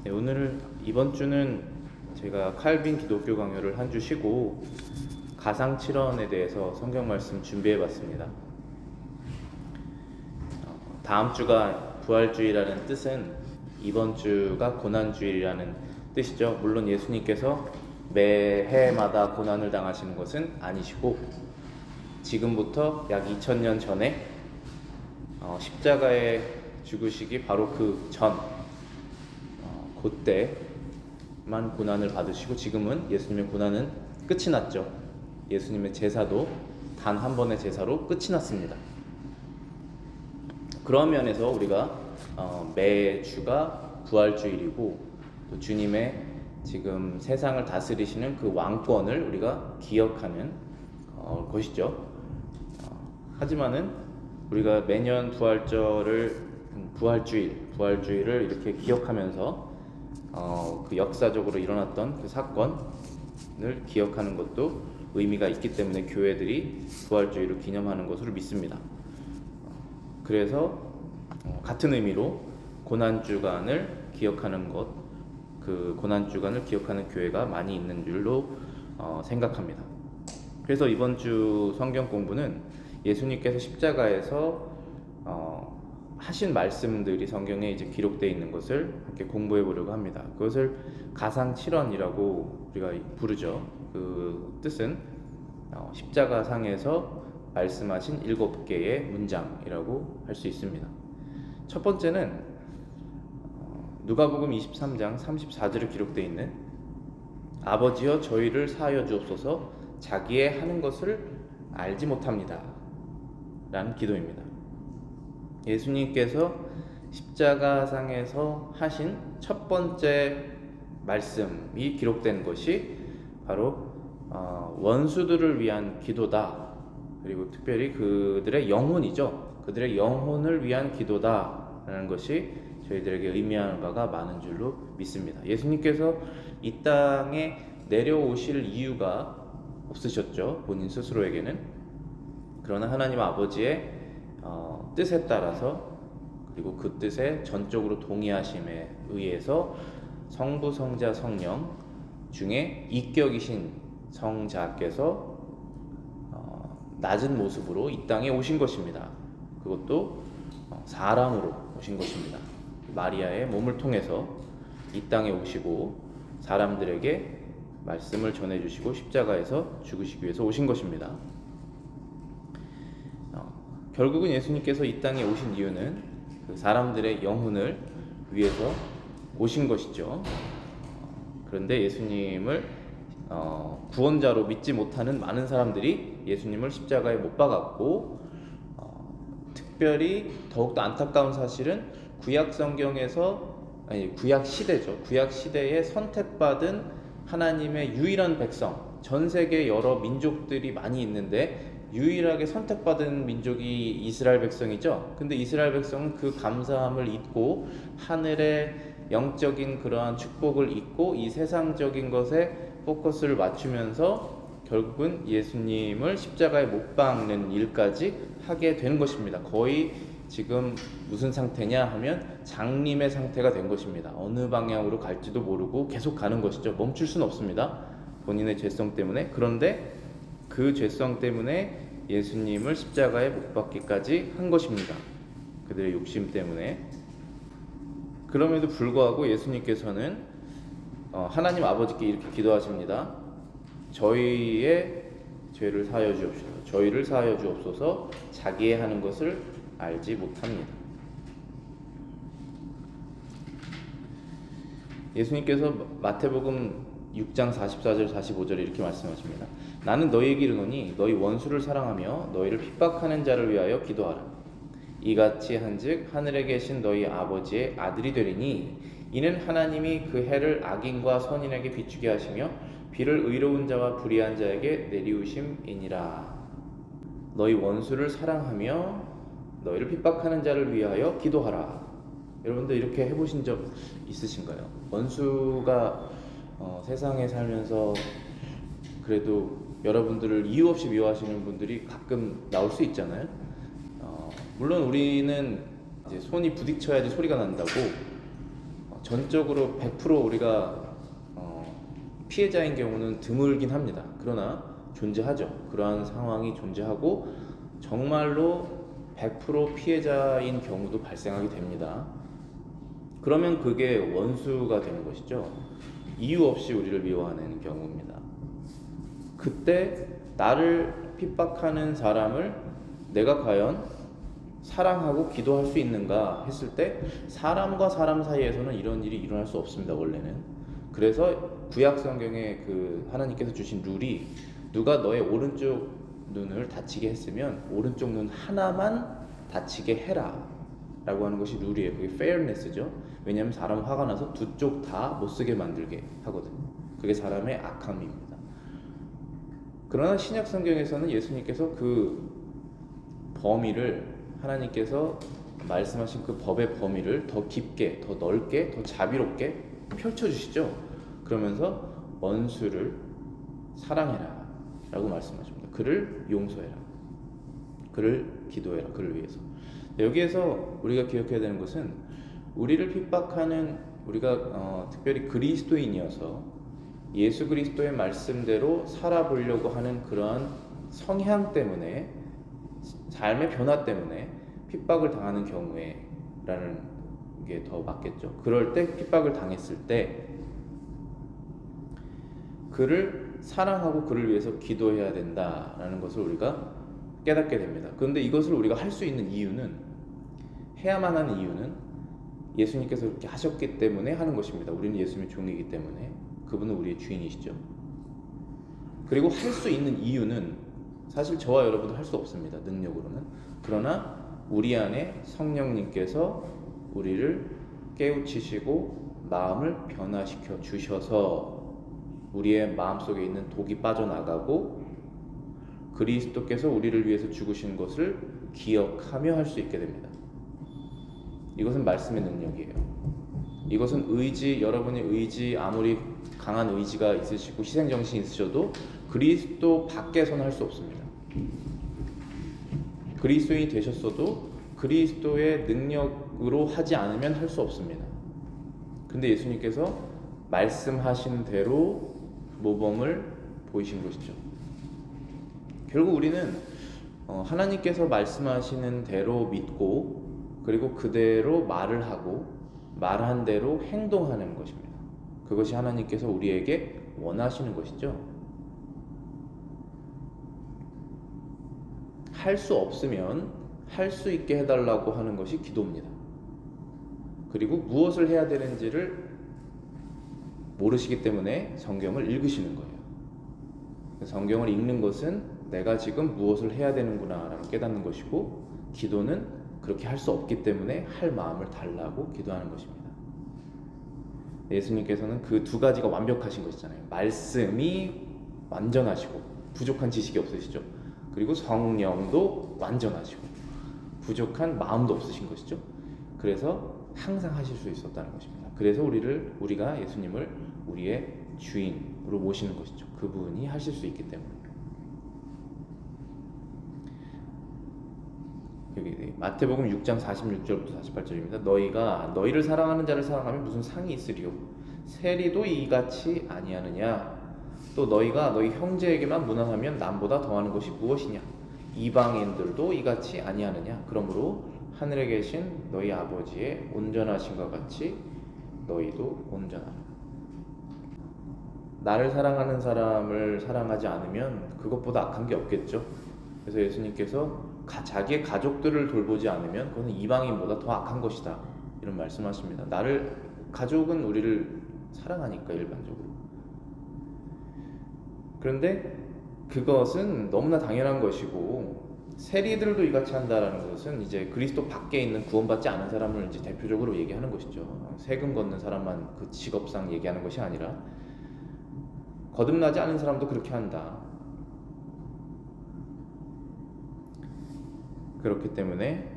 네, 오늘 이번 주는 제가 칼빈 기독교 강요를 한 주 쉬고 가상칠언에 대해서 성경 말씀 준비해 봤습니다. 다음 주가 부활주일이라는 뜻은 이번 주가 고난주일이라는 뜻이죠. 물론 예수님께서 매해마다 고난을 당하시는 것은 아니시고 지금부터 약 2000년 전에 십자가에 죽으시기 바로 그 전 그때만 고난을 받으시고 지금은 예수님의 고난은 끝이 났죠. 예수님의 제사도 단 한 번의 제사로 끝이 났습니다. 그런 면에서 우리가 매주가 부활주일이고 또 주님의 지금 세상을 다스리시는 그 왕권을 우리가 기억하는 것이죠. 하지만은 우리가 매년 부활주일을 이렇게 기억하면서 그 역사적으로 일어났던 그 사건을 기억하는 것도 의미가 있기 때문에 교회들이 부활주일을 기념하는 것으로 믿습니다. 그래서 같은 의미로 고난주간을 기억하는 그 고난주간을 기억하는 교회가 많이 있는 줄로 생각합니다. 그래서 이번 주 성경 공부는 예수님께서 십자가에서 하신 말씀들이 성경에 이제 기록되어 있는 것을 함께 공부해 보려고 합니다. 그것을 가상칠언이라고 우리가 부르죠. 그 뜻은 십자가상에서 말씀하신 7개의 문장이라고 할 수 있습니다. 첫 번째는 누가복음 23장 34절에 기록되어 있는 아버지여 저희를 사하여 주옵소서 자기의 하는 것을 알지 못합니다 라는 기도입니다. 예수님께서 십자가상에서 하신 첫 번째 말씀이 기록된 것이 바로 원수들을 위한 기도다. 그리고 특별히 그들의 영혼이죠. 그들의 영혼을 위한 기도다라는 것이 저희들에게 의미하는 바가 많은 줄로 믿습니다. 예수님께서 이 땅에 내려오실 이유가 없으셨죠. 본인 스스로에게는. 그러나 하나님 아버지의 뜻에 따라서 그리고 그 뜻에 전적으로 동의하심에 의해서 성부, 성자, 성령 중에 이격이신 성자께서 낮은 모습으로 이 땅에 오신 것입니다. 그것도 사람으로 오신 것입니다. 마리아의 몸을 통해서 이 땅에 오시고 사람들에게 말씀을 전해주시고 십자가에서 죽으시기 위해서 오신 것입니다. 결국은 예수님께서 이 땅에 오신 이유는 그 사람들의 영혼을 위해서 오신 것이죠. 그런데 예수님을 구원자로 믿지 못하는 많은 사람들이 예수님을 십자가에 못 박았고 특별히 더욱더 안타까운 사실은 구약 시대죠. 구약 시대에 선택받은 하나님의 유일한 백성, 전 세계 여러 민족들이 많이 있는데 유일하게 선택받은 민족이 이스라엘 백성이죠. 근데 이스라엘 백성은 그 감사함을 잊고 하늘의 영적인 그러한 축복을 잊고 이 세상적인 것에 포커스를 맞추면서 결국은 예수님을 십자가에 못 박는 일까지 하게 되는 것입니다. 거의 지금 무슨 상태냐 하면 장님의 상태가 된 것입니다. 어느 방향으로 갈지도 모르고 계속 가는 것이죠. 멈출 수는 없습니다. 본인의 죄성 때문에. 그런데 그 죄성 때문에 예수님을 십자가에 못 박기까지 한 것입니다. 그들의 욕심 때문에. 그럼에도 불구하고 예수님께서는 하나님 아버지께 이렇게 기도하십니다. 저희의 죄를 사하여 주옵소서. 저희를 사하여 주옵소서. 자기의 하는 것을 알지 못합니다. 예수님께서 마태복음 6장 44절 45절에 이렇게 말씀하십니다. 나는 너희에게 이르노니 너희 원수를 사랑하며 너희를 핍박하는 자를 위하여 기도하라. 이같이 한즉 하늘에 계신 너희 아버지의 아들이 되리니 이는 하나님이 그 해를 악인과 선인에게 비추게 하시며 비를 의로운 자와 불의한 자에게 내리우심이니라. 너희 원수를 사랑하며 너희를 핍박하는 자를 위하여 기도하라. 여러분들 이렇게 해보신 적 있으신가요? 원수가 세상에 살면서 그래도 여러분들을 이유 없이 미워하시는 분들이 가끔 나올 수 있잖아요. 물론 우리는 이제 손이 부딪혀야지 소리가 난다고 전적으로 100% 우리가 피해자인 경우는 드물긴 합니다. 그러나 존재하죠. 그러한 상황이 존재하고 정말로 100% 피해자인 경우도 발생하게 됩니다. 그러면 그게 원수가 되는 것이죠. 이유 없이 우리를 미워하는 경우입니다. 그때 나를 핍박하는 사람을 내가 과연 사랑하고 기도할 수 있는가 했을 때 사람과 사람 사이에서는 이런 일이 일어날 수 없습니다. 원래는. 그래서 구약 성경에 그 하나님께서 주신 룰이 누가 너의 오른쪽 눈을 다치게 했으면 오른쪽 눈 하나만 다치게 해라 라고 하는 것이 룰이에요. 그게 fairness죠. 왜냐하면 사람 화가 나서 두 쪽 다 못 쓰게 만들게 하거든요. 그게 사람의 악함입니다. 그러나 신약 성경에서는 예수님께서 그 범위를 하나님께서 말씀하신 그 법의 범위를 더 깊게, 더 넓게, 더 자비롭게 펼쳐주시죠. 그러면서 원수를 사랑해라 라고 말씀하십니다. 그를 용서해라, 그를 기도해라, 그를 위해서. 여기에서 우리가 기억해야 되는 것은 우리를 핍박하는 우리가 특별히 그리스도인이어서 예수 그리스도의 말씀대로 살아보려고 하는 그러한 성향 때문에, 삶의 변화 때문에 핍박을 당하는 경우에 라는 게 더 맞겠죠. 그럴 때 핍박을 당했을 때 그를 사랑하고 그를 위해서 기도해야 된다라는 것을 우리가 깨닫게 됩니다. 그런데 이것을 우리가 할 수 있는 이유는, 해야만 하는 이유는 예수님께서 그렇게 하셨기 때문에 하는 것입니다. 우리는 예수님의 종이기 때문에. 그분은 우리의 주인이시죠. 그리고 할 수 있는 이유는 사실 저와 여러분도 할 수 없습니다. 능력으로는. 그러나 우리 안에 성령님께서 우리를 깨우치시고 마음을 변화시켜 주셔서 우리의 마음속에 있는 독이 빠져나가고 그리스도께서 우리를 위해서 죽으신 것을 기억하며 할 수 있게 됩니다. 이것은 말씀의 능력이에요. 이것은 의지, 여러분의 의지, 아무리 강한 의지가 있으시고 희생정신이 있으셔도 그리스도 밖에서는 할 수 없습니다. 그리스도인이 되셨어도 그리스도의 능력으로 하지 않으면 할 수 없습니다. 근데 예수님께서 말씀하신 대로 모범을 보이신 것이죠. 결국 우리는 하나님께서 말씀하시는 대로 믿고 그리고 그대로 말을 하고 말한 대로 행동하는 것입니다. 그것이 하나님께서 우리에게 원하시는 것이죠. 할 수 없으면 할 수 있게 해달라고 하는 것이 기도입니다. 그리고 무엇을 해야 되는지를 모르시기 때문에 성경을 읽으시는 거예요. 성경을 읽는 것은 내가 지금 무엇을 해야 되는구나 라는 깨닫는 것이고, 기도는 그렇게 할 수 없기 때문에 할 마음을 달라고 기도하는 것입니다. 예수님께서는 그 두 가지가 완벽하신 것이잖아요. 말씀이 완전하시고 부족한 지식이 없으시죠. 그리고 성령도 완전하시고 부족한 마음도 없으신 것이죠. 그래서 항상 하실 수 있었다는 것입니다. 그래서 우리가 예수님을 우리의 주인으로 모시는 것이죠. 그분이 하실 수 있기 때문에. 여기 마태복음 6장 46절부터 48절입니다. 너희가 너희를 사랑하는 자를 사랑하면 무슨 상이 있으리요? 세리도 이같이 아니하느냐? 또 너희가 너희 형제에게만 무난하면 남보다 더하는 것이 무엇이냐? 이방인들도 이같이 아니하느냐? 그러므로 하늘에 계신 너희 아버지의 온전하심과 같이 너희도 온전하라. 나를 사랑하는 사람을 사랑하지 않으면 그것보다 악한 게 없겠죠. 그래서 예수님께서 자기의 가족들을 돌보지 않으면 그것은 이방인보다 더 악한 것이다, 이런 말씀하십니다. 가족은 우리를 사랑하니까 일반적으로. 그런데 그것은 너무나 당연한 것이고, 세리들도 이같이 한다라는 것은 이제 그리스도 밖에 있는 구원받지 않은 사람을 이제 대표적으로 얘기하는 것이죠. 세금 걷는 사람만 그 직업상 얘기하는 것이 아니라 거듭나지 않은 사람도 그렇게 한다. 그렇기 때문에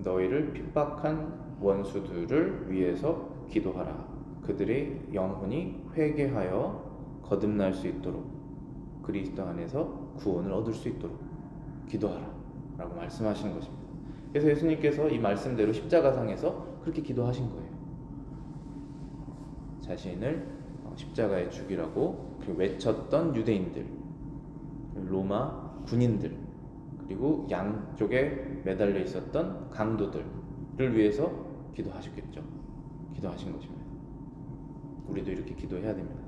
너희를 핍박한 원수들을 위해서 기도하라. 그들의 영혼이 회개하여 거듭날 수 있도록, 그리스도 안에서 구원을 얻을 수 있도록 기도하라 라고 말씀하시는 것입니다. 그래서 예수님께서 이 말씀대로 십자가상에서 그렇게 기도하신 거예요. 자신을 십자가에 죽이라고 외쳤던 유대인들, 로마 군인들, 그리고 양쪽에 매달려 있었던 강도들을 위해서 기도하셨겠죠. 기도하신 것입니다. 우리도 이렇게 기도해야 됩니다.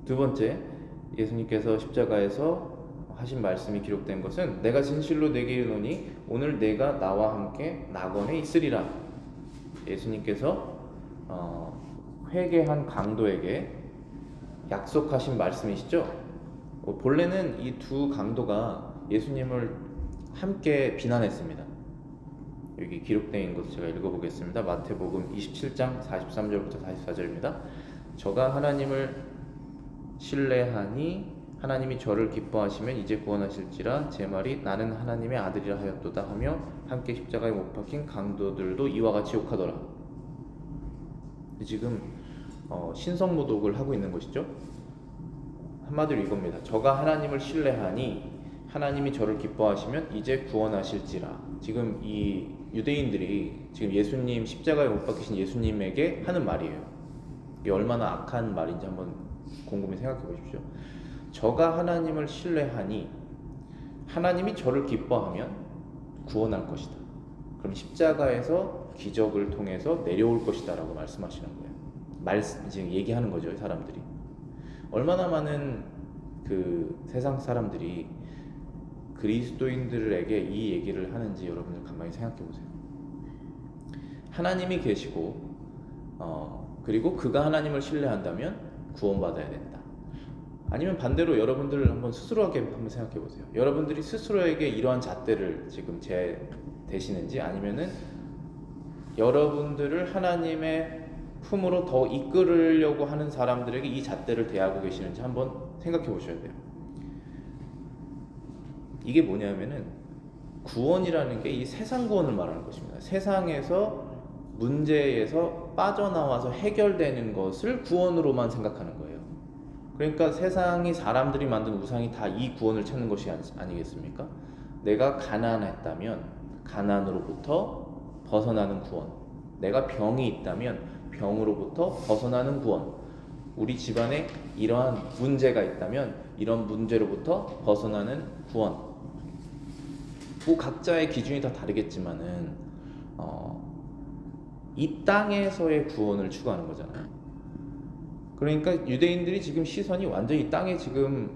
두 번째, 예수님께서 십자가에서 하신 말씀이 기록된 것은 내가 진실로 내게 이르노니 오늘 내가 나와 함께 낙원에 있으리라. 예수님께서 회개한 강도에게 약속하신 말씀이시죠. 본래는 이 두 강도가 예수님을 함께 비난했습니다. 여기 기록된 것을 제가 읽어보겠습니다. 마태복음 27장 43절부터 44절입니다. 저가 하나님을 신뢰하니 하나님이 저를 기뻐하시면 이제 구원하실지라 제 말이 나는 하나님의 아들이라 하였도다 하며 함께 십자가에 못 박힌 강도들도 이와 같이 욕하더라. 지금 신성모독을 하고 있는 것이죠. 한마디로 이겁니다. 저가 하나님을 신뢰하니 하나님이 저를 기뻐하시면 이제 구원하실지라. 지금 이 유대인들이 지금 예수님 십자가에 못 박히신 예수님에게 하는 말이에요. 이게 얼마나 악한 말인지 한번 곰곰이 생각해 보십시오. 저가 하나님을 신뢰하니 하나님이 저를 기뻐하면 구원할 것이다. 그럼 십자가에서 기적을 통해서 내려올 것이다 라고 말씀하시는 거예요. 지금 얘기하는 거죠, 사람들이. 얼마나 많은 그 세상 사람들이 그리스도인들에게 이 얘기를 하는지 여러분들 가만히 생각해 보세요. 하나님이 계시고 그리고 그가 하나님을 신뢰한다면 구원받아야 된다. 아니면 반대로 여러분들 한번 스스로에게 한번 생각해 보세요. 여러분들이 스스로에게 이러한 잣대를 지금 대시는지 아니면은 여러분들을 하나님의 품으로 더 이끌으려고 하는 사람들에게 이 잣대를 대하고 계시는지 한번 생각해 보셔야 돼요. 이게 뭐냐면은 구원이라는 게 이 세상 구원을 말하는 것입니다. 세상에서 문제에서 빠져나와서 해결되는 것을 구원으로만 생각하는 거예요. 그러니까 세상이 사람들이 만든 우상이 다 이 구원을 찾는 것이 아니겠습니까? 내가 가난했다면 가난으로부터 벗어나는 구원, 내가 병이 있다면 병으로부터 벗어나는 구원, 우리 집안에 이러한 문제가 있다면 이런 문제로부터 벗어나는 구원. 뭐 각자의 기준이 다 다르겠지만은 이 땅에서의 구원을 추구하는 거잖아요. 그러니까 유대인들이 지금 시선이 완전히 이 땅에 지금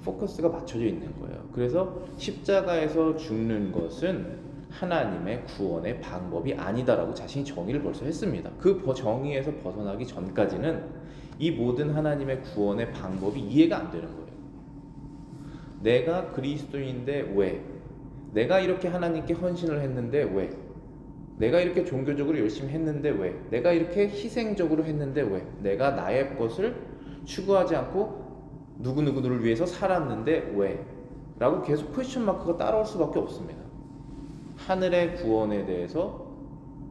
포커스가 맞춰져 있는 거예요. 그래서 십자가에서 죽는 것은 하나님의 구원의 방법이 아니다라고 자신이 정의를 벌써 했습니다. 그 정의에서 벗어나기 전까지는 이 모든 하나님의 구원의 방법이 이해가 안 되는 거예요. 내가 그리스도인인데 왜? 내가 이렇게 하나님께 헌신을 했는데 왜? 내가 이렇게 종교적으로 열심히 했는데 왜? 내가 이렇게 희생적으로 했는데 왜? 내가 나의 것을 추구하지 않고 누구누구를 위해서 살았는데 왜? 라고 계속 퀘스천 마크가 따라올 수밖에 없습니다. 하늘의 구원에 대해서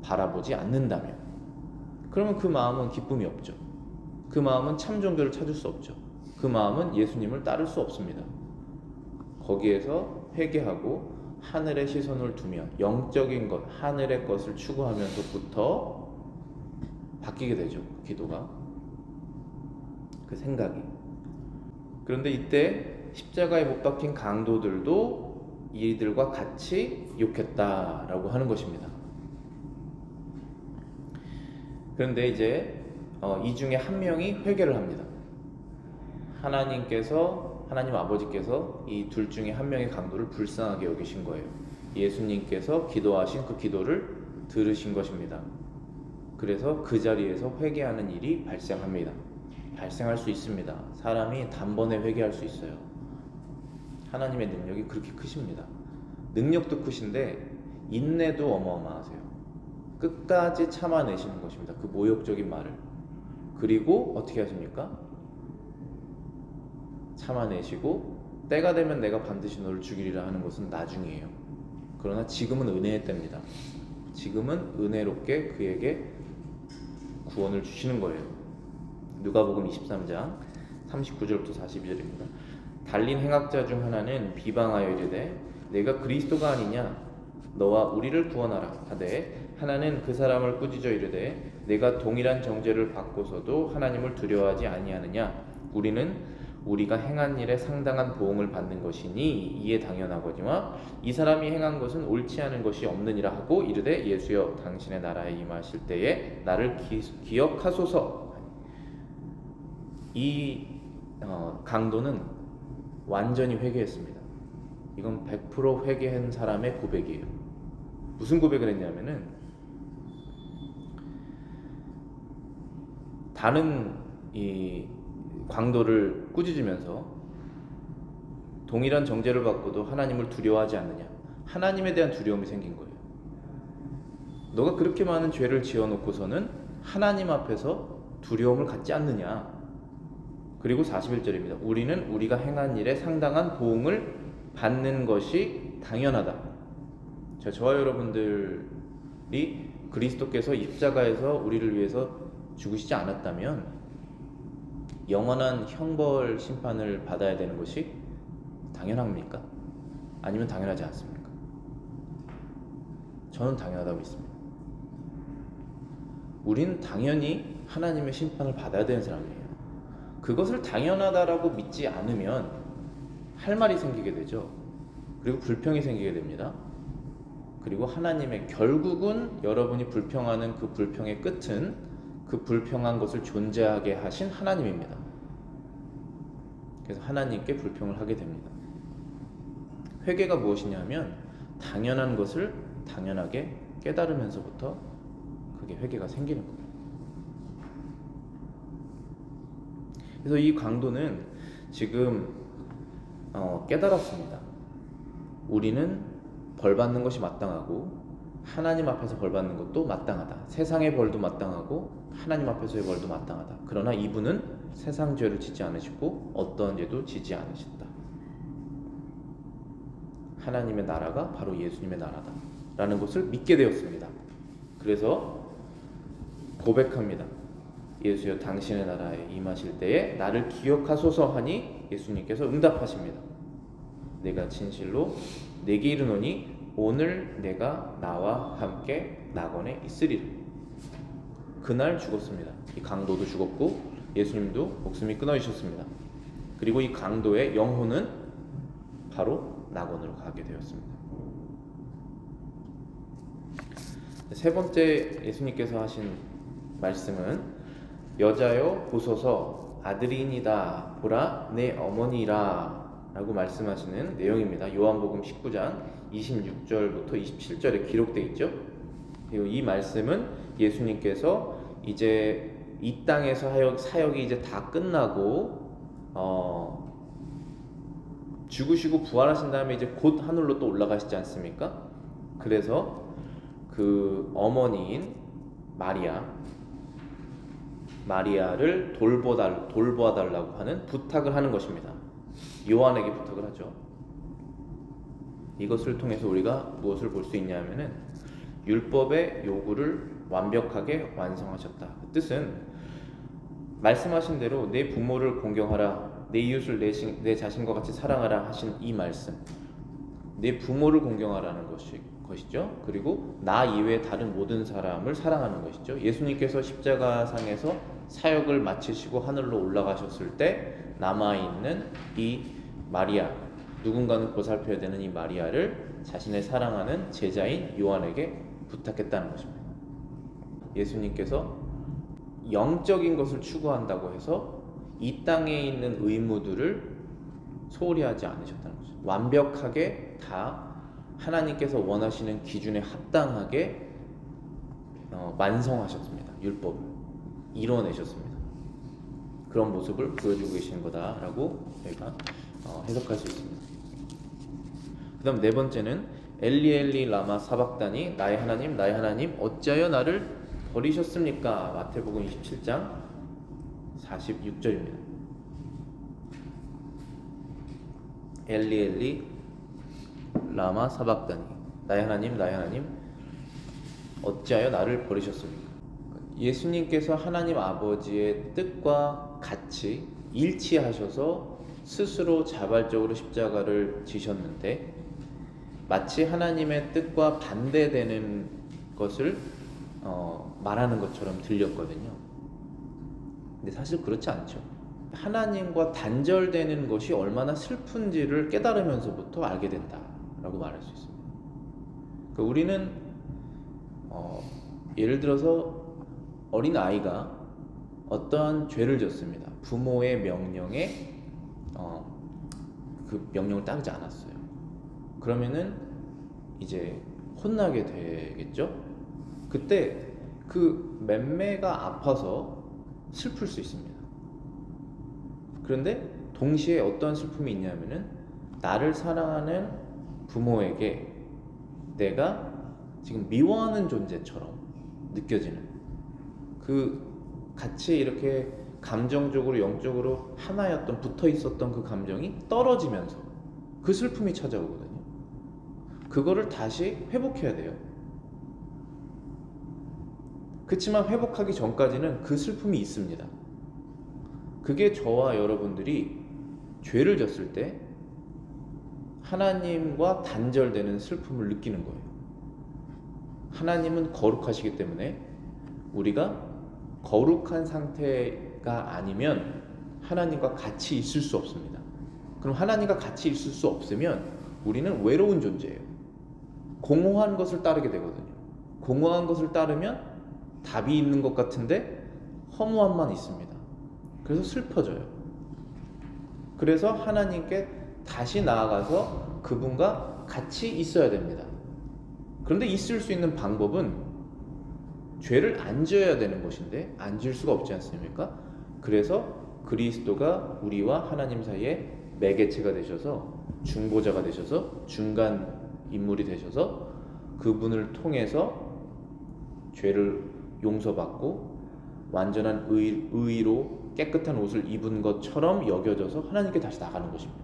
바라보지 않는다면 그러면 그 마음은 기쁨이 없죠. 그 마음은 참 종교를 찾을 수 없죠. 그 마음은 예수님을 따를 수 없습니다. 거기에서 회개하고 하늘의 시선을 두며 영적인 것, 하늘의 것을 추구하면서부터 바뀌게 되죠. 기도가, 그 생각이. 그런데 이때 십자가에 못 박힌 강도들도 이들과 같이 욕했다라고 하는 것입니다. 그런데 이제 이 중에 한 명이 회개를 합니다. 하나님 아버지께서 이 둘 중에 한 명의 강도를 불쌍하게 여기신 거예요. 예수님께서 기도하신 그 기도를 들으신 것입니다. 그래서 그 자리에서 회개하는 일이 발생합니다. 발생할 수 있습니다. 사람이 단번에 회개할 수 있어요. 하나님의 능력이 그렇게 크십니다. 능력도 크신데 인내도 어마어마하세요. 끝까지 참아내시는 것입니다. 그 모욕적인 말을. 그리고 어떻게 하십니까? 참아내시고 때가 되면 내가 반드시 너를 죽이리라 하는 것은 나중이에요. 그러나 지금은 은혜의 때입니다. 지금은 은혜롭게 그에게 구원을 주시는 거예요. 누가복음 23장 39절부터 42절입니다. 달린 행악자 중 하나는 비방하여 이르되 내가 그리스도가 아니냐 너와 우리를 구원하라 하되 하나는 그 사람을 꾸짖어 이르되 내가 동일한 정죄를 받고서도 하나님을 두려워하지 아니하느냐. 우리가 행한 일에 상당한 보응을 받는 것이니 이에 당연하거니와 이 사람이 행한 것은 옳지 않은 것이 없느니라 하고 이르되 예수여 당신의 나라에 임하실 때에 나를 기억하소서. 이 강도는 완전히 회개했습니다. 이건 100% 회개한 사람의 고백이에요. 무슨 고백을 했냐면은 다른 이 강도를 꾸짖으면서 동일한 정죄를 받고도 하나님을 두려워하지 않느냐. 하나님에 대한 두려움이 생긴 거예요. 너가 그렇게 많은 죄를 지어놓고서는 하나님 앞에서 두려움을 갖지 않느냐. 그리고 41절입니다. 우리가 행한 일에 상당한 보응을 받는 것이 당연하다. 저와 여러분들이 그리스도께서 십자가에서 우리를 위해서 죽으시지 않았다면 영원한 형벌 심판을 받아야 되는 것이 당연합니까? 아니면 당연하지 않습니까? 저는 당연하다고 믿습니다. 우린 당연히 하나님의 심판을 받아야 되는 사람이에요. 그것을 당연하다라고 믿지 않으면 할 말이 생기게 되죠. 그리고 불평이 생기게 됩니다. 그리고 하나님의 결국은 여러분이 불평하는 그 불평의 끝은 그 불평한 것을 존재하게 하신 하나님입니다. 그래서 하나님께 불평을 하게 됩니다. 회개가 무엇이냐면 당연한 것을 당연하게 깨달으면서부터 그게 회개가 생기는 거예요. 그래서 이 강도는 지금 깨달았습니다. 우리는 벌받는 것이 마땅하고 하나님 앞에서 벌받는 것도 마땅하다. 세상의 벌도 마땅하고 하나님 앞에서의 벌도 마땅하다. 그러나 이분은 세상 죄를 지지 않으시고 어떠한 죄도 지지 않으셨다. 하나님의 나라가 바로 예수님의 나라다 라는 것을 믿게 되었습니다. 그래서 고백합니다. 예수여 당신의 나라에 임하실 때에 나를 기억하소서 하니 예수님께서 응답하십니다. 내가 진실로 내게 이르노니 오늘 내가 나와 함께 낙원에 있으리라. 그날 죽었습니다. 이 강도도 죽었고 예수님도 목숨이 끊어지셨습니다. 그리고 이 강도의 영혼은 바로 낙원으로 가게 되었습니다. 세 번째 예수님께서 하신 말씀은 여자여 보소서 아들이니이다 보라 내 어머니라 라고 말씀하시는 내용입니다. 요한복음 19장 26절부터 27절에 기록되어 있죠. 그리고 이 말씀은 예수님께서 이제 이 땅에서 사역이 이제 다 끝나고 죽으시고 부활하신 다음에 이제 곧 하늘로 또 올라가시지 않습니까? 그래서 그 어머니인 마리아를 돌보아달라고 하는 부탁을 하는 것입니다. 요한에게 부탁을 하죠. 이것을 통해서 우리가 무엇을 볼 수 있냐면은 율법의 요구를 완벽하게 완성하셨다. 그 뜻은 말씀하신 대로 내 부모를 공경하라, 내 이웃을 내 자신과 같이 사랑하라 하신 이 말씀, 내 부모를 공경하라는 것이죠. 그리고 나 이외에 다른 모든 사람을 사랑하는 것이죠. 예수님께서 십자가상에서 사역을 마치시고 하늘로 올라가셨을 때 남아있는 이 마리아, 누군가는 보살펴야 되는 이 마리아를 자신의 사랑하는 제자인 요한에게 부탁했다는 것입니다. 예수님께서 영적인 것을 추구한다고 해서 이 땅에 있는 의무들을 소홀히 하지 않으셨다는 것입니다. 완벽하게 다 하나님께서 원하시는 기준에 합당하게 완성하셨습니다. 율법을 이뤄내셨습니다. 그런 모습을 보여주고 계시는 거다라고 저희가 해석할 수 있습니다. 그 다음 네 번째는 엘리 엘리 라마 사박다니 나의 하나님 어찌하여 나를 버리셨습니까? 마태복음 27장 46절입니다. 엘리 엘리 라마 사박다니 나의 하나님 어찌하여 나를 버리셨습니까? 예수님께서 하나님 아버지의 뜻과 같이 일치하셔서 스스로 자발적으로 십자가를 지셨는데 마치 하나님의 뜻과 반대되는 것을 말하는 것처럼 들렸거든요. 근데 사실 그렇지 않죠. 하나님과 단절되는 것이 얼마나 슬픈지를 깨달으면서부터 알게 된다라고 말할 수 있습니다. 그러니까 우리는 예를 들어서 어린 아이가 어떠한 죄를 졌습니다. 부모의 명령에 그 명령을 따르지 않았어요. 그러면은 이제 혼나게 되겠죠. 그때 그 맴매가 아파서 슬플 수 있습니다. 그런데 동시에 어떤 슬픔이 있냐면은 나를 사랑하는 부모에게 내가 지금 미워하는 존재처럼 느껴지는, 그 같이 이렇게 감정적으로 영적으로 하나였던, 붙어 있었던 그 감정이 떨어지면서 그 슬픔이 찾아오거든요. 그거를 다시 회복해야 돼요. 그렇지만 회복하기 전까지는 그 슬픔이 있습니다. 그게 저와 여러분들이 죄를 졌을 때 하나님과 단절되는 슬픔을 느끼는 거예요. 하나님은 거룩하시기 때문에 우리가 거룩한 상태가 아니면 하나님과 같이 있을 수 없습니다. 그럼 하나님과 같이 있을 수 없으면 우리는 외로운 존재예요. 공허한 것을 따르게 되거든요. 공허한 것을 따르면 답이 있는 것 같은데 허무함만 있습니다. 그래서 슬퍼져요. 그래서 하나님께 다시 나아가서 그분과 같이 있어야 됩니다. 그런데 있을 수 있는 방법은 죄를 안 지어야 되는 것인데 안 지을 수가 없지 않습니까? 그래서 그리스도가 우리와 하나님 사이에 매개체가 되셔서, 중보자가 되셔서, 중간 인물이 되셔서 그분을 통해서 죄를 용서받고 완전한 의로 깨끗한 옷을 입은 것처럼 여겨져서 하나님께 다시 나가는 것입니다.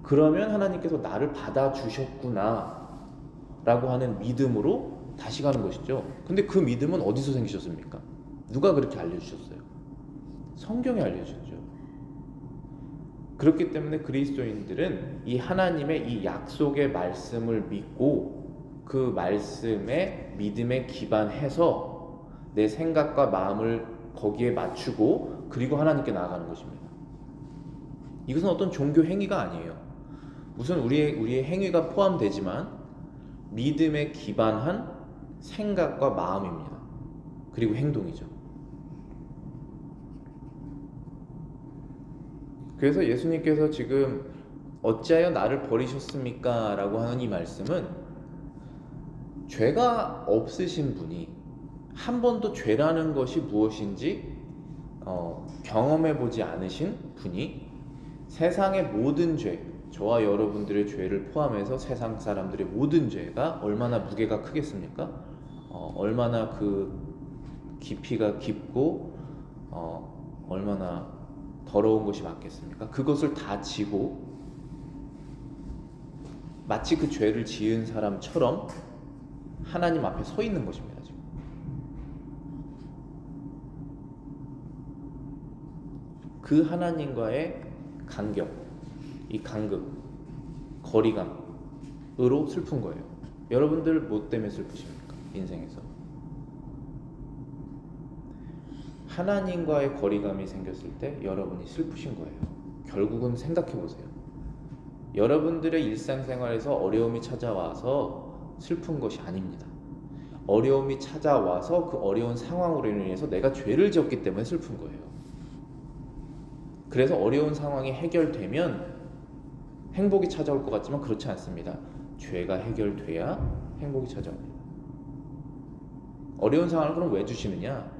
그러면 하나님께서 나를 받아주셨구나 라고 하는 믿음으로 다시 가는 것이죠. 근데 그 믿음은 어디서 생기셨습니까? 누가 그렇게 알려주셨어요? 성경이 알려주셨죠. 그렇기 때문에 그리스도인들은 이 하나님의 이 약속의 말씀을 믿고 그 말씀에 믿음에 기반해서 내 생각과 마음을 거기에 맞추고 그리고 하나님께 나아가는 것입니다. 이것은 어떤 종교 행위가 아니에요. 우선 우리의 행위가 포함되지만 믿음에 기반한 생각과 마음입니다. 그리고 행동이죠. 그래서 예수님께서 지금 어찌하여 나를 버리셨습니까? 라고 하는 이 말씀은 죄가 없으신 분이 한 번도 죄라는 것이 무엇인지 경험해보지 않으신 분이 세상의 모든 죄, 저와 여러분들의 죄를 포함해서 세상 사람들의 모든 죄가 얼마나 무게가 크겠습니까? 얼마나 그 깊이가 깊고 얼마나 더러운 것이 많겠습니까? 그것을 다 지고 마치 그 죄를 지은 사람처럼 하나님 앞에 서 있는 것입니다. 지금. 그 하나님과의 간격, 이 간극, 거리감으로 슬픈 거예요. 여러분들 뭐 때문에 슬프십니까? 인생에서 하나님과의 거리감이 생겼을 때 여러분이 슬프신 거예요. 결국은 생각해 보세요. 여러분들의 일상생활에서 어려움이 찾아와서 슬픈 것이 아닙니다. 어려움이 찾아와서 그 어려운 상황으로 인해서 내가 죄를 지었기 때문에 슬픈 거예요. 그래서 어려운 상황이 해결되면 행복이 찾아올 것 같지만 그렇지 않습니다. 죄가 해결돼야 행복이 찾아옵니다. 어려운 상황을 그럼 왜 주시느냐?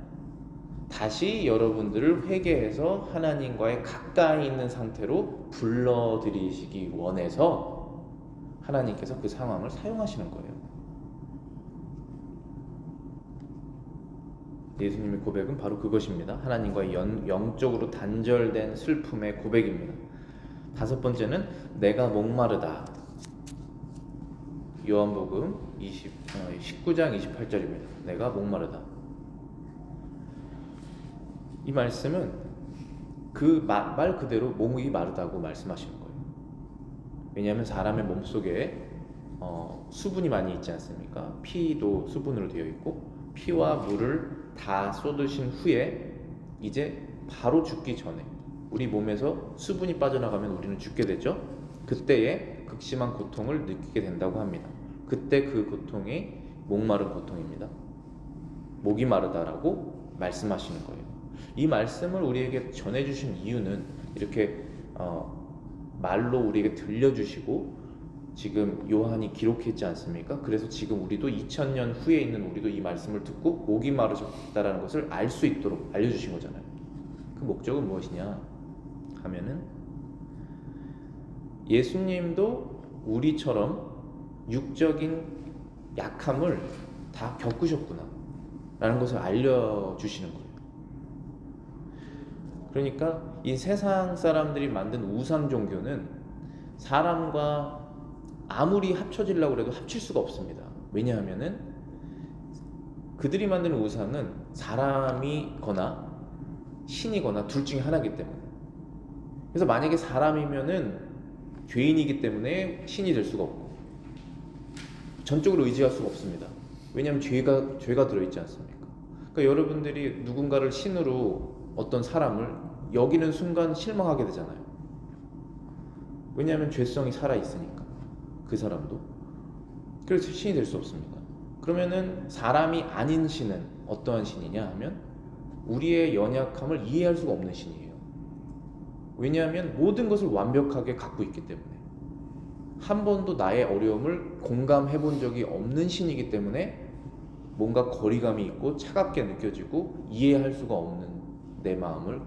다시 여러분들을 회개해서 하나님과의 가까이 있는 상태로 불러들이시기 원해서 하나님께서 그 상황을 사용하시는 거예요. 예수님의 고백은 바로 그것입니다. 하나님과의 영적으로 단절된 슬픔의 고백입니다. 다섯 번째는 내가 목마르다. 요한복음 19장 28절입니다. 내가 목마르다. 이 말씀은 그 말 그대로 목이 마르다고 말씀하시는 거예요. 왜냐하면 사람의 몸속에 수분이 많이 있지 않습니까? 피도 수분으로 되어 있고 피와 물을 다 쏟으신 후에 이제 바로 죽기 전에 우리 몸에서 수분이 빠져나가면 우리는 죽게 되죠. 그때에 극심한 고통을 느끼게 된다고 합니다. 그때 그 고통이 목마른 고통입니다. 목이 마르다라고 말씀하시는 거예요. 이 말씀을 우리에게 전해주신 이유는 이렇게 말로 우리에게 들려주시고 지금 요한이 기록했지 않습니까? 그래서 지금 우리도 2000년 후에 있는 우리도 이 말씀을 듣고 목이 마르셨다라는 것을 알 수 있도록 알려주신 거잖아요. 그 목적은 무엇이냐 하면은 예수님도 우리처럼 육적인 약함을 다 겪으셨구나 라는 것을 알려주시는 거예요. 그러니까 이 세상 사람들이 만든 우상 종교는 사람과 아무리 합쳐지려고 해도 합칠 수가 없습니다. 왜냐하면은 그들이 만드는 우상은 사람이거나 신이거나 둘 중에 하나이기 때문에. 그래서 만약에 사람이면은 죄인이기 때문에 신이 될 수가 없고 전적으로 의지할 수가 없습니다. 왜냐하면 죄가 들어있지 않습니까? 그러니까 여러분들이 누군가를 신으로 어떤 사람을 여기는 순간 실망하게 되잖아요. 왜냐하면 죄성이 살아있으니까 그 사람도. 그래서 신이 될 수 없습니다. 그러면은 사람이 아닌 신은 어떠한 신이냐 하면 우리의 연약함을 이해할 수가 없는 신이에요. 왜냐하면 모든 것을 완벽하게 갖고 있기 때문에 한 번도 나의 어려움을 공감해 본 적이 없는 신이기 때문에 뭔가 거리감이 있고 차갑게 느껴지고 이해할 수가 없는 내 마음을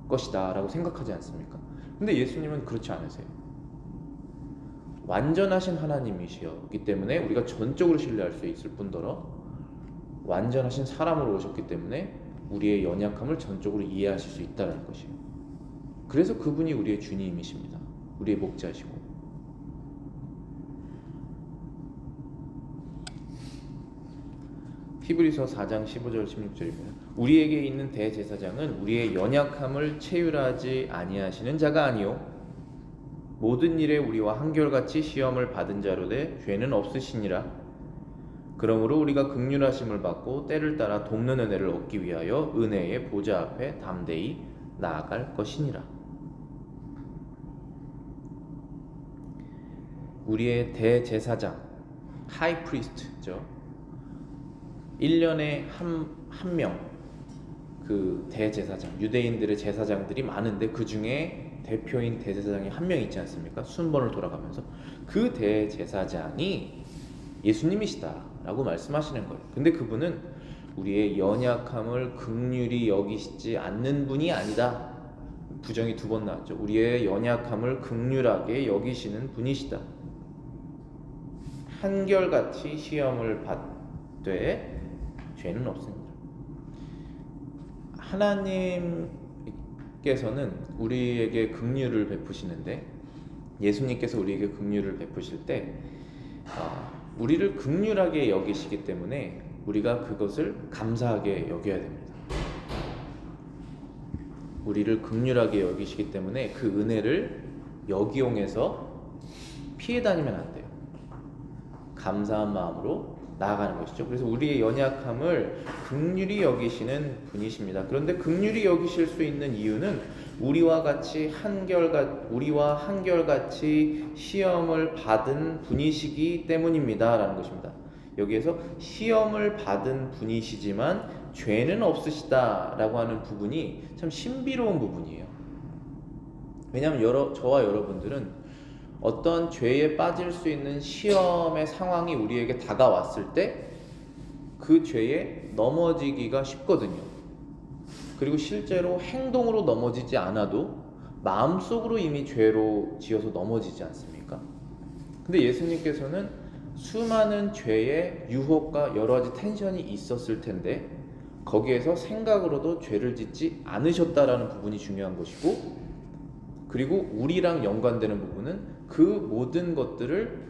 것이다 라고 생각하지 않습니까? 근데 예수님은 그렇지 않으세요. 완전하신 하나님이시기 때문에 우리가 전적으로 신뢰할 수 있을 뿐더러 완전하신 사람으로 오셨기 때문에 우리의 연약함을 전적으로 이해하실 수 있다는 것이에요. 그래서 그분이 우리의 주님이십니다. 우리의 목자시고. 히브리서 4장 15절 16절입니다. 우리에게 있는 대제사장은 우리의 연약함을 체휼하지 아니하시는 자가 아니요 모든 일에 우리와 한결같이 시험을 받은 자로 돼 죄는 없으시니라. 그러므로 우리가 긍휼하심을 받고 때를 따라 돕는 은혜를 얻기 위하여 은혜의 보좌 앞에 담대히 나아갈 것이니라. 우리의 대제사장, 하이프리스트죠. 1년에 한 명, 그 대제사장, 유대인들의 제사장들이 많은데 그 중에 대표인 대제사장이 한 명 있지 않습니까? 순번을 돌아가면서 그 대제사장이 예수님이시다라고 말씀하시는 거예요. 근데 그분은 우리의 연약함을 긍휼히 여기시지 않는 분이 아니다. 부정이 2번 나왔죠. 우리의 연약함을 긍휼하게 여기시는 분이시다. 한결같이 시험을 받되 죄는 없습니다. 하나님께서는 우리에게 긍휼을 베푸시는데 예수님께서 우리에게 긍휼을 베푸실 때 우리를 긍휼하게 여기시기 때문에 우리가 그것을 감사하게 여겨야 됩니다. 우리를 긍휼하게 여기시기 때문에 그 은혜를 역이용해서 피해 다니면 안 돼요. 감사한 마음으로 나아가는 것이죠. 그래서 우리의 연약함을 긍휼히 여기시는 분이십니다. 그런데 긍휼히 여기실 수 있는 이유는 우리와 한결같이 시험을 받은 분이시기 때문입니다 라는 것입니다. 여기에서 시험을 받은 분이시지만 죄는 없으시다 라고 하는 부분이 참 신비로운 부분이에요. 왜냐하면 저와 여러분들은 어떤 죄에 빠질 수 있는 시험의 상황이 우리에게 다가왔을 때 그 죄에 넘어지기가 쉽거든요. 그리고 실제로 행동으로 넘어지지 않아도 마음속으로 이미 죄로 지어서 넘어지지 않습니까? 근데 예수님께서는 수많은 죄의 유혹과 여러 가지 텐션이 있었을 텐데 거기에서 생각으로도 죄를 짓지 않으셨다라는 부분이 중요한 것이고, 그리고 우리랑 연관되는 부분은 그 모든 것들을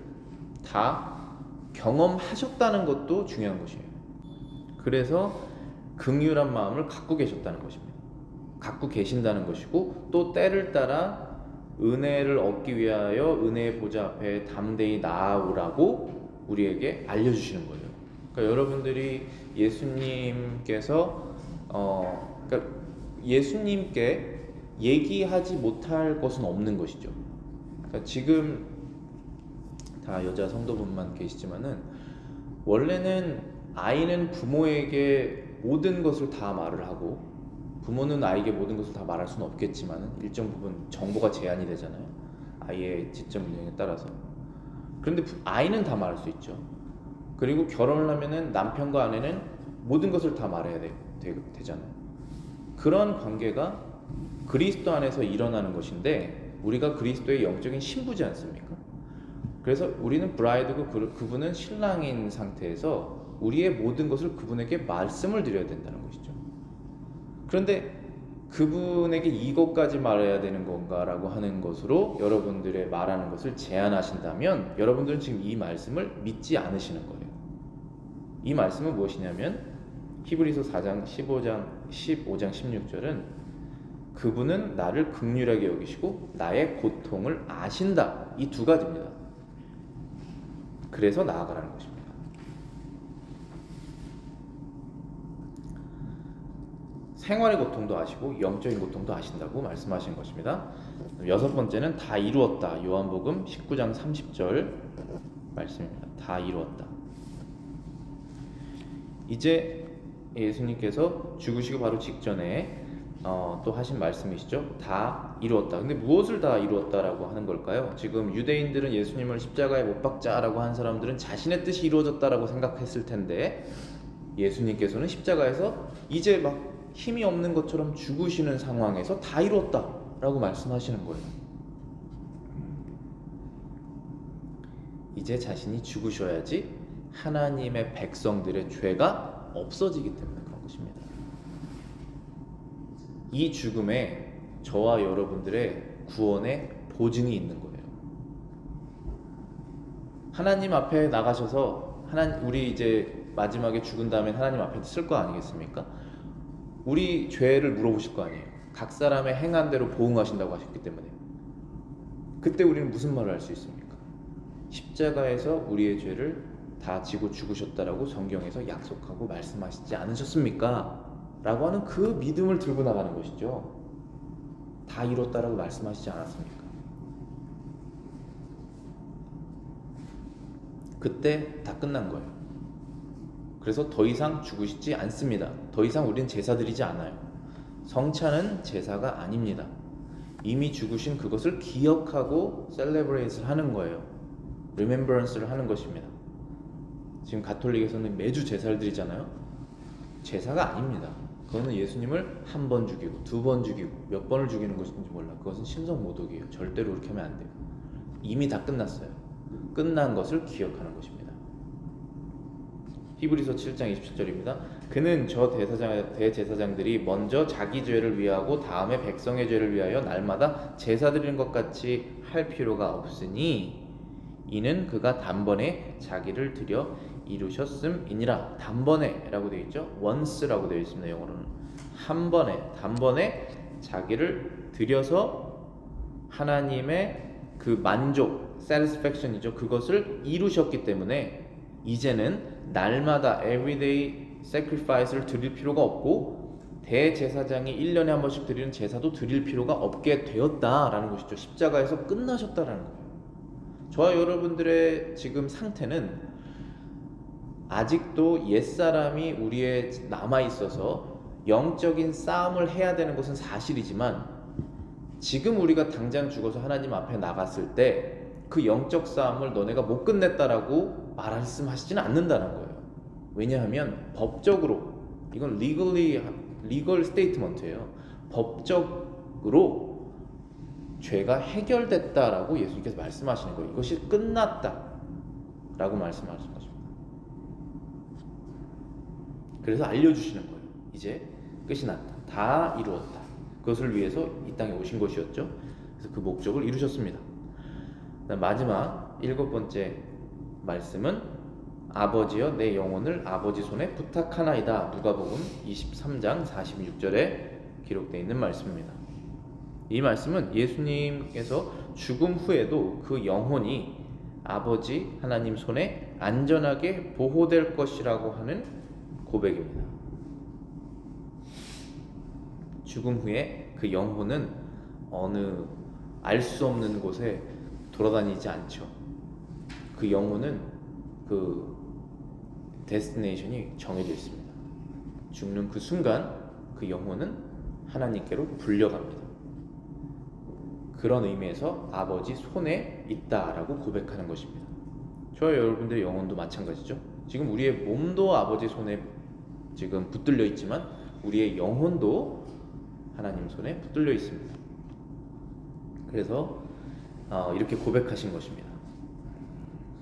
다 경험하셨다는 것도 중요한 것이에요. 그래서 긍휼한 마음을 갖고 계셨다는 것입니다. 갖고 계신다는 것이고, 또 때를 따라 은혜를 얻기 위하여 은혜의 보좌 앞에 담대히 나아오라고 우리에게 알려주시는 거예요. 그러니까 여러분들이 예수님께서 그러니까 예수님께 얘기하지 못할 것은 없는 것이죠. 그러니까 지금 다 여자 성도분만 계시지만은 원래는 아이는 부모에게 모든 것을 다 말을 하고 부모는 아이에게 모든 것을 다 말할 수는 없겠지만 일정 부분 정보가 제한이 되잖아요. 아이의 지적 능력에 따라서. 그런데 아이는 다 말할 수 있죠. 그리고 결혼을 하면은 남편과 아내는 모든 것을 다 말해야 되잖아요. 그런 관계가 그리스도 안에서 일어나는 것인데 우리가 그리스도의 영적인 신부지 않습니까? 그래서 우리는 브라이드고 그분은 신랑인 상태에서 우리의 모든 것을 그분에게 말씀을 드려야 된다는 것이죠. 그런데 그분에게 이것까지 말해야 되는 건가라고 하는 것으로 여러분들의 말하는 것을 제한하신다면 여러분들은 지금 이 말씀을 믿지 않으시는 거예요. 이 말씀은 무엇이냐면 히브리서 4장 15장 16절은 그분은 나를 긍휼하게 여기시고 나의 고통을 아신다. 이 두 가지입니다. 그래서 나아가라는 것입니다. 생활의 고통도 아시고 영적인 고통도 아신다고 말씀하신 것입니다. 여섯 번째는 다 이루었다. 요한복음 19장 30절 말씀입니다. 다 이루었다. 이제 예수님께서 죽으시고 바로 직전에 또 하신 말씀이시죠. 다 이루었다. 근데 무엇을 다 이루었다라고 하는 걸까요? 지금 유대인들은 예수님을 십자가에 못 박자라고 한 사람들은 자신의 뜻이 이루어졌다라고 생각했을 텐데 예수님께서는 십자가에서 이제 막 힘이 없는 것처럼 죽으시는 상황에서 다 이루었다라고 말씀하시는 거예요. 이제 자신이 죽으셔야지 하나님의 백성들의 죄가 없어지기 때문에 그런 것입니다. 이 죽음에 저와 여러분들의 구원의 보증이 있는 거예요. 하나님 앞에 나가셔서 우리 이제 마지막에 죽은 다음에 하나님 앞에 쓸 거 아니겠습니까? 우리 죄를 물어보실 거 아니에요. 각 사람의 행한 대로 보응하신다고 하셨기 때문에. 그때 우리는 무슨 말을 할 수 있습니까? 십자가에서 우리의 죄를 다 지고 죽으셨다라고 성경에서 약속하고 말씀하시지 않으셨습니까? 라고 하는 그 믿음을 들고 나가는 것이죠. 다 이뤘다라고 말씀하시지 않았습니까? 그때 다 끝난 거예요. 그래서 더 이상 죽으시지 않습니다. 더 이상 우리는 제사 드리지 않아요. 성찬은 제사가 아닙니다. 이미 죽으신 그것을 기억하고 셀레브레이트를 하는 거예요. 리멤버런스를 하는 것입니다. 지금 가톨릭에서는 매주 제사를 드리잖아요. 제사가 아닙니다. 그거는 예수님을 한 번 죽이고 두 번 죽이고 몇 번을 죽이는 것인지 몰라. 그것은 신성모독이에요. 절대로 그렇게 하면 안 돼요. 이미 다 끝났어요. 끝난 것을 기억하는 것입니다. 히브리서 7장 27절입니다. 그는 저 대제사장들이 먼저 자기 죄를 위하고 다음에 백성의 죄를 위하여 날마다 제사 드리는 것 같이 할 필요가 없으니 이는 그가 단번에 자기를 드려 이루셨음이니라. 단번에라고 되어 있죠. once라고 되어 있습니다. 영어로는 한 번에, 단번에 자기를 드려서 하나님의 그 만족, satisfaction이죠. 그것을 이루셨기 때문에 이제는 날마다 everyday sacrifice를 드릴 필요가 없고 대제사장이 1년에 한 번씩 드리는 제사도 드릴 필요가 없게 되었다라는 것이죠. 십자가에서 끝나셨다라는 거예요. 저와 여러분들의 지금 상태는 아직도 옛사람이 우리에 남아있어서 영적인 싸움을 해야 되는 것은 사실이지만 지금 우리가 당장 죽어서 하나님 앞에 나갔을 때 그 영적 싸움을 너네가 못 끝냈다라고 말씀하시지는 않는다는 거예요. 왜냐하면 법적으로 이건 legal statement예요. 법적으로 죄가 해결됐다라고 예수님께서 말씀하시는 거예요. 이것이 끝났다라고 말씀하시는 것입니다. 그래서 알려주시는 거예요. 이제 끝이 났다. 다 이루었다. 그것을 위해서 이 땅에 오신 것이었죠. 그래서 그 목적을 이루셨습니다. 마지막 일곱 번째 말씀은 아버지여 내 영혼을 아버지 손에 부탁하나이다. 누가복음 23장 46절에 기록되어 있는 말씀입니다. 이 말씀은 예수님께서 죽음 후에도 그 영혼이 아버지 하나님 손에 안전하게 보호될 것이라고 하는 고백입니다. 죽음 후에 그 영혼은 어느 알 수 없는 곳에 돌아다니지 않죠. 그 영혼은 그 데스티네이션이 정해져 있습니다. 죽는 그 순간 그 영혼은 하나님께로 불려갑니다. 그런 의미에서 아버지 손에 있다라고 고백하는 것입니다. 저와 여러분들의 영혼도 마찬가지죠. 지금 우리의 몸도 아버지 손에 지금 붙들려 있지만 우리의 영혼도 하나님 손에 붙들려 있습니다. 그래서 이렇게 고백하신 것입니다.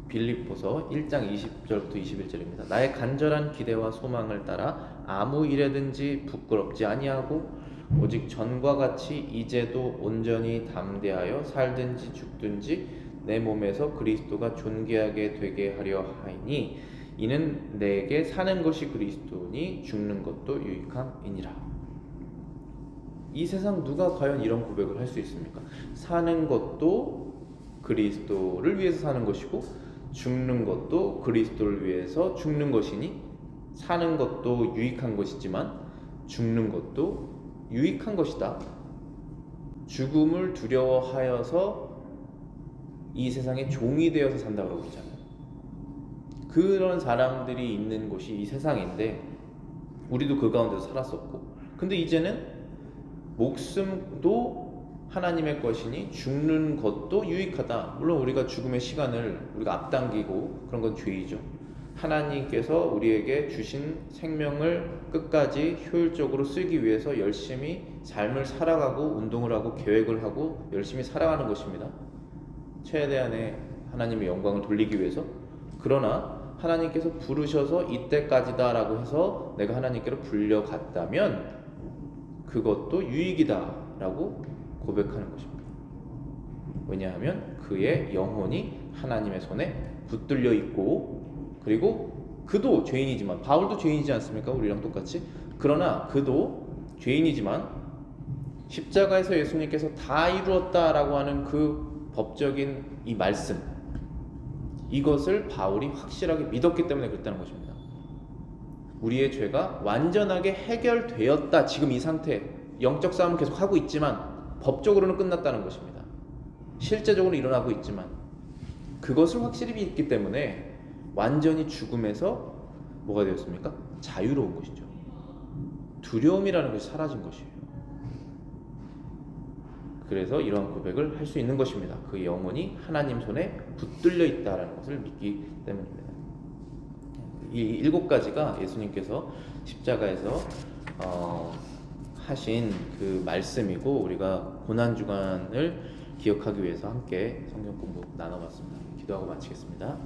빌립보서 1장 20절부터 21절입니다. 나의 간절한 기대와 소망을 따라 아무 일에든지 부끄럽지 아니하고 오직 전과 같이 이제도 온전히 담대하여 살든지 죽든지 내 몸에서 그리스도가 존귀하게 되게 하려 하이니 이는 내게 사는 것이 그리스도니 죽는 것도 유익함이니라. 이 세상 누가 과연 이런 고백을 할 수 있습니까? 사는 것도 그리스도를 위해서 사는 것이고 죽는 것도 그리스도를 위해서 죽는 것이니 사는 것도 유익한 것이지만 죽는 것도 유익한 것이다. 죽음을 두려워하여서 이 세상에 종이 되어서 산다고 그러잖아요. 그런 사람들이 있는 곳이 이 세상인데 우리도 그 가운데서 살았었고, 근데 이제는 목숨도 하나님의 것이니 죽는 것도 유익하다. 물론 우리가 죽음의 시간을 우리가 앞당기고 그런 건 죄이죠. 하나님께서 우리에게 주신 생명을 끝까지 효율적으로 쓰기 위해서 열심히 삶을 살아가고 운동을 하고 계획을 하고 열심히 살아가는 것입니다. 최대한의 하나님의 영광을 돌리기 위해서. 그러나 하나님께서 부르셔서 이때까지다 라고 해서 내가 하나님께로 불려갔다면 그것도 유익이다 라고 고백하는 것입니다. 왜냐하면 그의 영혼이 하나님의 손에 붙들려 있고, 그리고 그도 죄인이지만, 바울도 죄인이지 않습니까? 우리랑 똑같이. 그러나 그도 죄인이지만 십자가에서 예수님께서 다 이루었다라고 하는 그 법적인 이 말씀, 이것을 바울이 확실하게 믿었기 때문에 그랬다는 것입니다. 우리의 죄가 완전하게 해결되었다. 지금 이 상태, 영적 싸움은 계속 하고 있지만 법적으로는 끝났다는 것입니다. 실제적으로 일어나고 있지만 그것을 확실히 믿기 때문에 완전히 죽음에서 뭐가 되었습니까? 자유로운 것이죠. 두려움이라는 것이 사라진 것이에요. 그래서 이러한 고백을 할 수 있는 것입니다. 그 영혼이 하나님 손에 붙들려 있다는 것을 믿기 때문입니다. 이 7가지가 예수님께서 십자가에서 하신 그 말씀이고, 우리가 고난주간을 기억하기 위해서 함께 성경 공부 나눠봤습니다. 기도하고 마치겠습니다.